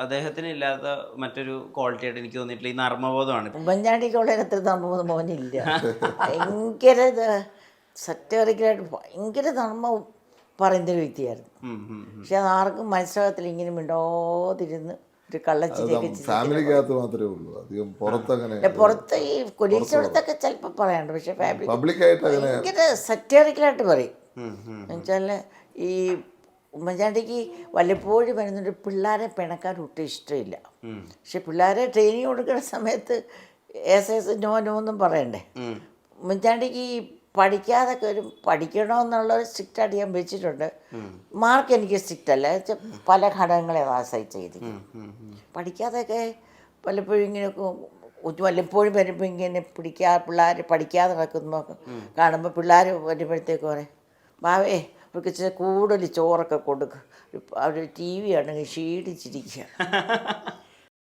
അദ്ദേഹത്തിന് ഇല്ലാത്ത മറ്റൊരു ക്വാളിറ്റി ആയിട്ട് എനിക്ക് തോന്നിയിട്ടില്ല ഈ നർമ്മബോധമാണ്. ഉമ്മൻചാണ്ടിക്കുള്ള അത്ര നർമ്മബോധം മോനില്ല. ഭയങ്കര സറ്ററിക്കലായിട്ട് ഭയങ്കര നർമ്മ പറയുന്നൊരു വ്യക്തിയായിരുന്നു. പക്ഷെ അത് ആർക്കും മനസ്സിലാകത്തില്ല. ഇങ്ങനെ മിണ്ടാതിരുന്ന് ഒരു കള്ളച്ചിരിയൊക്കെ ഫാമിലിക്കകത്ത് മാത്രമേ ഉള്ളൂ, അധികം പുറത്തങ്ങനെ. പുറത്ത് ഈ കൊലീസിനടുത്തൊക്കെ ചിലപ്പോൾ പറയാറുണ്ട്. പക്ഷെ പബ്ലിക്കായിട്ട് ഭയങ്കര സറ്ററിക്കലായിട്ട് പറയും. എന്നുവെച്ചാൽ ഈ ഉമ്മൻചാണ്ടിക്ക് വല്ലപ്പോഴും വരുന്നൊരു പിള്ളേരെ പിണക്കാൻ ഒട്ടും ഇഷ്ടമില്ല. പക്ഷെ പിള്ളേരെ ട്രെയിനിങ് കൊടുക്കുന്ന സമയത്ത് എസ് നോ എന്നും പറയണ്ടേ. ഉമ്മൻചാണ്ടിക്ക് ഈ പഠിക്കാതൊക്കെ ഒരു പഠിക്കണമെന്നുള്ള സ്ട്രിക്റ്റായിട്ട് ഞാൻ വെച്ചിട്ടുണ്ട്. മാർക്ക് എനിക്ക് സ്ട്രിക്റ്റ് അല്ല, പല ഘടകങ്ങളെ ആശ്രയിച്ച് ചെയ്തിരിക്കും. പഠിക്കാതൊക്കെ പലപ്പോഴും ഇങ്ങനെയൊക്കെ വല്ലപ്പോഴും വരുമ്പോൾ ഇങ്ങനെ പിള്ളേർ പഠിക്കാതെ നടക്കുമ്പോൾ കാണുമ്പോൾ പിള്ളേർ വരുമ്പോഴത്തേക്ക് പറയും, ബാവേ അവർക്ക് ഇച്ചിരി കൂടുതൽ ചോറൊക്കെ കൊടുക്കുക, അവർ ടി വി ആണെങ്കിൽ ക്ഷീണിച്ചിരിക്കുക.